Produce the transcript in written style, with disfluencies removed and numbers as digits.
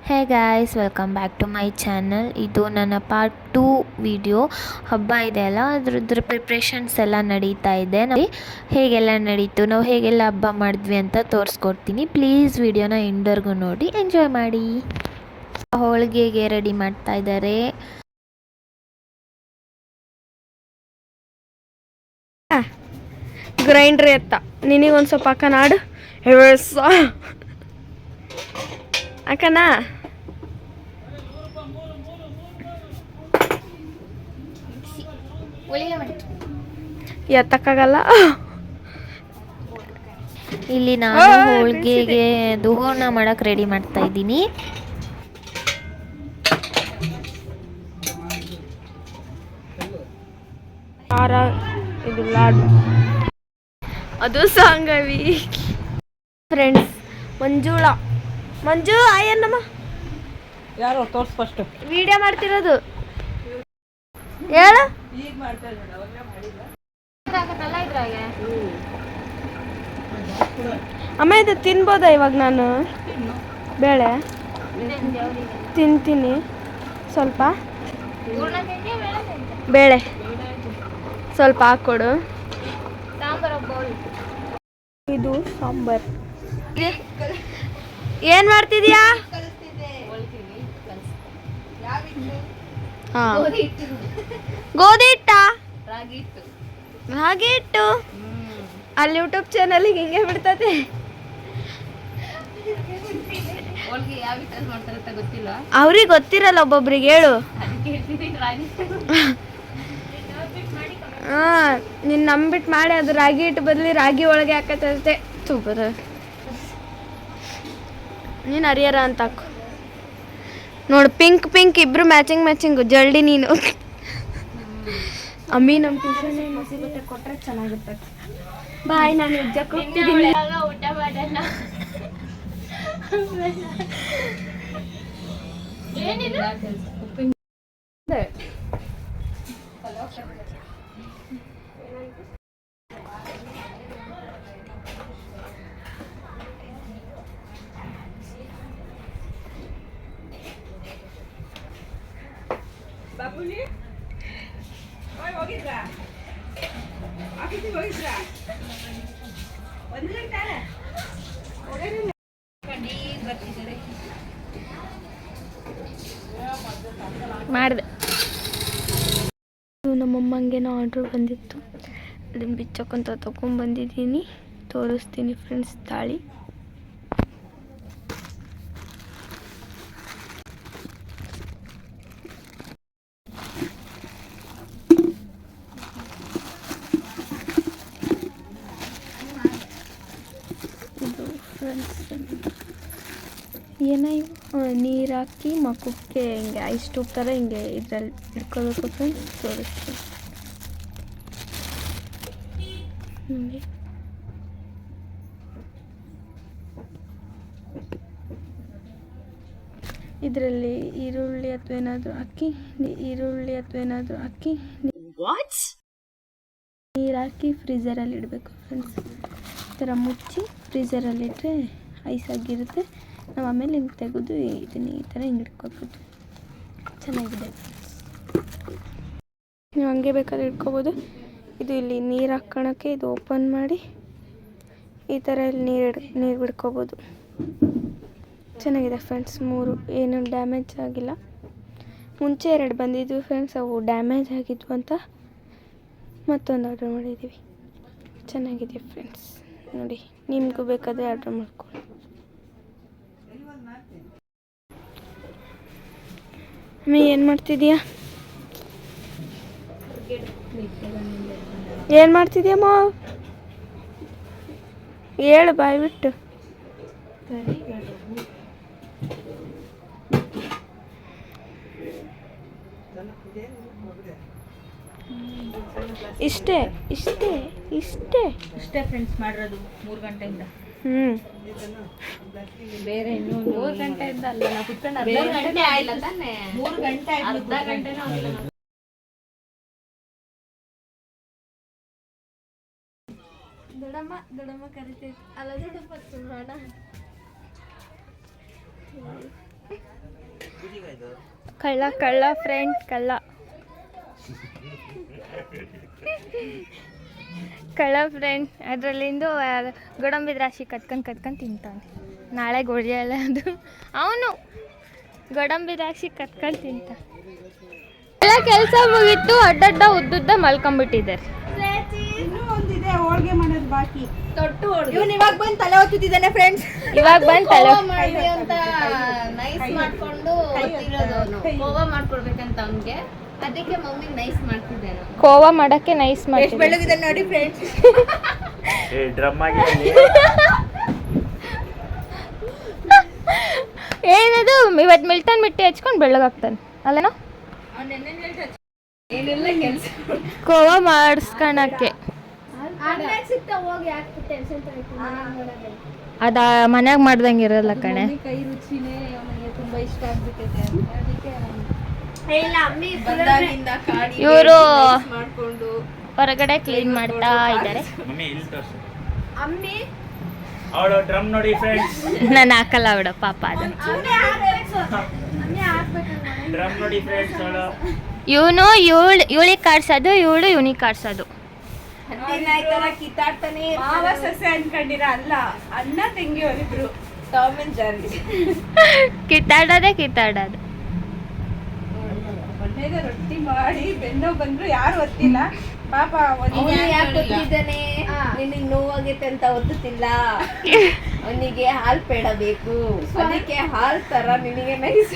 Hey guys, welcome back to my channel. ಇದು ನನ್ನ part 2 video. ಹಬ್ಬ ಇದೆ ಅಲ್ಲ, ಅದ್ರದ್ದು ಪ್ರಿಪ್ರೇಷನ್ಸ್ ಎಲ್ಲ ನಡೀತಾ ಇದೆ. ಹೇಗೆಲ್ಲ ನಡೀತು, ನಾವು ಹೇಗೆಲ್ಲ ಹಬ್ಬ ಮಾಡಿದ್ವಿ ಅಂತ ತೋರಿಸ್ಕೊಡ್ತೀನಿ. ಪ್ಲೀಸ್ ವಿಡಿಯೋನ ಎಂಡ್ವರೆಗೂ ನೋಡಿ ಎಂಜಾಯ್ ಮಾಡಿ. ಹೋಳಿಗೆಗೆ ರೆಡಿ ಮಾಡ್ತಾ ಇದ್ದಾರೆ. ಗ್ರೈಂಡ್ರ್ ಎತ್ತ ನಿನಗೊಂದು ಸ್ವಲ್ಪ ಅಕ್ಕ ನಾಡು ಅಕ್ಕನಾ ಎತ್ತಕ್ಕಾಗಲ್ಲ. ಇಲ್ಲಿ ನಾನು ಹೋಳಿಗೆಗೆ ಹೂರ್ಣ ಮಾಡಕ್ಕೆ ರೆಡಿ ಮಾಡ್ತಾ ಇದ್ದೀನಿ. ಇದು ಲಾಡು, ಅದು ಸಾಂಗವಿ. ಫ್ರೆಂಡ್ಸ್, ಮಂಜು ಆಯನ್ನಮ್ಮ ಯಾರು ತೋರ್ಸ್ ಫಸ್ಟ್ ವಿಡಿಯೋ ಮಾಡ್ತಿರೋದು ಹೇಳು. ಅಮ್ಮ ಇದು ತಿನ್ಬೋದಾ ಇವಾಗ? ನಾನು ಬೇಳೆ ತಿಂತೀನಿ, ಸ್ವಲ್ಪ ಬೇಳೆ ಸ್ವಲ್ಪ ಹಾಕ್ಕೊಡು. ಇದು ಸಾಂಬಾರ್. ಏನ್ ಮಾಡ್ತಿದ್ಯಾ? ಗೋಧಿ ಹಿಟ್ಟ, ರಾಗಿ ಹಿಟ್ಟು. ಅಲ್ಲಿ ಯೂಟ್ಯೂಬ್ ಚಾನಲ್ಗೆ ಹಿಂಗೆ ಬಿಡ್ತದೆ. ಅವ್ರಿಗೆ ಗೊತ್ತಿರಲ್ಲ, ಒಬ್ಬೊಬ್ರಿಗೆ ಹೇಳು. ನೀನು ನಂಬಿಟ್ಟು ಮಾಡಿ ಅದು ರಾಗಿ ಹಿಟ್ಟು ಬದಲಿ ರಾಗಿ ಒಳಗೆ ಹಾಕತ್ತೆ ಸೂಪರ್. ನೀನು ಹರಿಯರ ಅಂತ ಹಾಕು ನೋಡು. ಪಿಂಕ್ ಇಬ್ರು ಮ್ಯಾಚಿಂಗ್ ಜಲ್ಡಿ. ನೀನು ಅಮ್ಮಿ ನಮ್ಮ ಟ್ಯೂಷನ್ ಮಸಿ ಬಟ್ಟೆ ಕೊಟ್ಟರೆ ಚೆನ್ನಾಗಿರ್ತದೆ. ಬಾಯ್, ನಾನು ನಿಜಕ್ಕೆ ಹೋಗ್ತಿದ್ದೀನಿ. ಊಟ ಮಾಡೋಣ. ಬಾಬುಲಿ ಹೋಗಿದ್ರಾ? ಆಫೀಸಿಗೆ ಹೋಗಿದ್ರಾ? ಒಂದು ಗಂಟೆ ಮಾಡಿದೆ. ನಮ್ಮಮ್ಮಂಗೇನೋ ಆರ್ಡ್ರ್ ಬಂದಿತ್ತು, ಅದನ್ನು ಬಿಚ್ಚಕ್ಕಂತ ತೊಗೊಂಡ್ಬಂದಿದ್ದೀನಿ. ತೋರಿಸ್ತೀನಿ ಫ್ರೆಂಡ್ಸ್. ತಾಳಿ ಇದು ಫ್ರೆಂಡ್ಸ್. ಏನೋ ನೀರು ಹಾಕಿ ಮಕ್ಕಕ್ಕೆ ಹಿಂಗೆ ಐಸ್ ಟ್ಯೂಬ್ ಥರ ಹಿಂಗೆ ಇದ್ರಲ್ಲಿ ಇಟ್ಕೋಬೇಕು ಫ್ರೆಂಡ್ಸ್. ತೋರಿಸ್ತೀನಿ ನೋಡಿ. ಇದರಲ್ಲಿ ಈರುಳ್ಳಿ ಅಥವಾ ಏನಾದರೂ ಹಾಕಿ ನೀರು ಹಾಕಿ ಫ್ರೀಝರಲ್ಲಿ ಇಡಬೇಕು ಫ್ರೆಂಡ್ಸ್. ಈ ಥರ ಮುಚ್ಚಿ ಫ್ರೀಝರಲ್ಲಿ ಇಟ್ಟರೆ ಐಸ್ ಆಗಿರುತ್ತೆ. ನಾವು ಆಮೇಲೆ ಹಿಂಗೆ ತೆಗೆದು ಇದನ್ನು ಈ ಥರ ಹಿಂಗೆ ಇಟ್ಕೋಬೋದು. ಚೆನ್ನಾಗಿದೆ. ನೀವು ಹಂಗೆ ಬೇಕಾದ್ರೆ ಇಟ್ಕೋಬೋದು. ಇದು ಇಲ್ಲಿ ನೀರು ಹಾಕ್ಕೊಳಕ್ಕೆ ಇದು ಓಪನ್ ಮಾಡಿ ಈ ಥರ ಇಲ್ಲಿ ನೀರು ಬಿಡ್ಕೋಬೋದು. ಚೆನ್ನಾಗಿದೆ ಫ್ರೆಂಡ್ಸ್. 3 ಏನು ಡ್ಯಾಮೇಜ್ ಆಗಿಲ್ಲ. ಮುಂಚೆ 2 ಬಂದಿದ್ವು ಫ್ರೆಂಡ್ಸ್, ಅವು ಡ್ಯಾಮೇಜ್ ಆಗಿದ್ವು ಅಂತ ಮತ್ತೊಂದು ಆರ್ಡ್ರ್ ಮಾಡಿದ್ದೀವಿ. ಚೆನ್ನಾಗಿದೆ ಫ್ರೆಂಡ್ಸ್ ನೋಡಿ. ನಿಮಗೂ ಬೇಕಾದರೆ ಆರ್ಡ್ರ್ ಮಾಡ್ಕೊಳ್ಳಿ. ಅಮ್ಮ ಏನು ಮಾಡ್ತಿದ್ದೀಯಾ? ಏನು ಮಾಡ್ತಿದ್ಯಮ್ಮ? ಹೇಳು ಬಾಯ್ ಬಿಟ್ಟು. ಇಷ್ಟೇ ಫ್ರೆಂಡ್ಸ್ ಮಾಡಿರೋದು 3 ಗಂಟೆಯಿಂದ. ಬೇರೆ ಇನ್ನೂ 3 ಗಂಟೆಯಿಂದ ಅಲ್ಲ, ನಾವು ಕುತ್ಕೊಂಡು ಅರ್ಧ ಗಂಟೆ ಆಯ್ತು ತಾನೆ. 3 ಗಂಟೆ ಆಯ್ತು, ಅರ್ಧ ಗಂಟೆನೂ ಆಗಿಲ್ಲ. ದೊಡ್ಡಮ್ಮ ಕರಿತೈತಿ ಅಲ್ಲ. ದೊಡ್ಡಮ್ಮ ಕಳ್ಳ ಕಳ್ಳ ಫ್ರೆಂಡ್ ಕಳ್ಳ ಕಳ್ಳ ಫ್ರೆಂಡ್ ಅದರಲ್ಲಿಂದು ಗೋಡಂಬಿ ದ್ರಾಕ್ಷಿ ಕತ್ಕೊಂಡು ತಿಂತಾನೆ. ನಾಳೆ ಗೊಳಿಯಲ್ಲ ಅದು ಅವನು ಗೋಡಂಬಿ ದ್ರಾಕ್ಷಿ ಕತ್ಕೊಂಡು ತಿಂತ. ಎಲ್ಲ ಕೆಲಸ ಮುಗಿತ್ತು, ಅಡ್ಡಡ್ಡ ಉದ್ದುದ್ದ ಮಲ್ಕೊಂಡ್ಬಿಟ್ಟಿದ್ದಾರೆ. ಇನ್ನೂ ಒಂದಿದೆ ಹೋಳಿಗೆ ಮಾಡೋದು ಬಾಕಿ. ಇವನು ಇವಾಗ ಬಂದು ತಲೆ ಹೊತ್ತಿದ್ದಾನೆ ಫ್ರೆಂಡ್ಸ್. ಇವಾಗ ಬಂದು ತಲೆ ಮಾಡಿ ಅಂತ ನೈಸ್ ಮಾಡ್ಕೊಂಡು ಕೋವಾ ಮಾಡ್ಕೊಡ್ಬೇಕಂತ ಅವ್ನಿಗೆ, ಅದಕ್ಕೆ ಮಮ್ಮಿಗೆ ನೈಸ್ ಮಾಡ್ತಿದ್ದೆ ನಾನು. ಕೋವಾ ಮಾಡಕ್ಕೆ ನೈಸ್ ಎಷ್ಟು ಮಾಡ್ತೀವಿ. ಬೆಳ್ಳಗಿದ್ದಾನೆ ನೋಡಿ ಫ್ರೆಂಡ್ಸ್. ಡ್ರಮ್ ಆಗಿ ಏನದು ಇವತ್ತು ಮಿಲ್ಟನ್ ಮಿಟ್ಟಿ ಹಚ್ಕೊಂಡು ಬೆಳ್ಳಗಾಗ್ತಾನೆ ಅಲ್ಲೇನೋ. ಏನೆಲ್ಲ ಕೆಲಸ ಕೋವಾ ಮಾಡಿಸ್ಕೊಳಕ್ಕೆ ಅದ ಮನ್ಯಾಗ ಮಾಡ್ದಂಗೆ ಇರಲ್ಲ ಕಣೆ. ಕೈ ರುಚಿನೇ ಅವನಿಗೆ ತುಂಬಾ ಇಷ್ಟ ಆಗ್ಬಿಟ್ಟಿದೆ. ಅದಕ್ಕೆ ಬಂದಾಗಿಂದ ಕಾಡಿ ಇವರು ಮಾಡ್ಕೊಂಡು ಹೊರಗಡೆ ಕ್ಲೀನ್ ಮಾಡ್ತಾ ಇದ್ದಾರೆ. ಮಮ್ಮಿ ಇಲ್ಲಿ ತೋರಿಸು. ಅಮ್ಮಿ ಅವಳು ಡ್ರಮ್ ನೋಡಿ ಫ್ರೆಂಡ್ಸ್. ನಾನು ಹಾಕಲ್ಲ ಬಿಡ ಪಾಪ ಅದು. ಡ್ರಮ್ ನೋಡಿ ಫ್ರೆಂಡ್ಸ್ ಅವಳು. ಇವನು ಇವಳಿಗೆ ಕಾಡ್ಸೋದು, ಇವಳು ಇವನಿಗೆ ಕಾಡ್ಸೋದು. ಕಿತ್ತಾಡ್ತಾನೆ ಮಾವ ಸೊಸೆ ಅನ್ಕೊಂಡಿರ ಅಲ್ಲ, ಅಣ್ಣ ತಂಗಿ ಅವರಿಬ್ರು. Tom and Jerry. ಕಿತ್ತಾಡೋದು ಮನೆಗೆ ರೊಟ್ಟಿ ಮಾಡಿ ಬೆನ್ನೋ ಬಂದ್ರು ಯಾರು ಒತ್ತಿಲ್ಲ ಪಾಪ. ಯಾಕೆ ಒತ್ತಿದ್ದಾನೆ? ನಿನಗೆ ನೋವಾಗೈತೆ ಅಂತ ಒತ್ತುತ್ತಿಲ್ಲ. ಅವನಿಗೆ ಹಾಲು ಪೇಡ ಬೇಕು, ಅದಕ್ಕೆ ಹಾಲು ತರ ನಿನಗೆ ನೈಸ್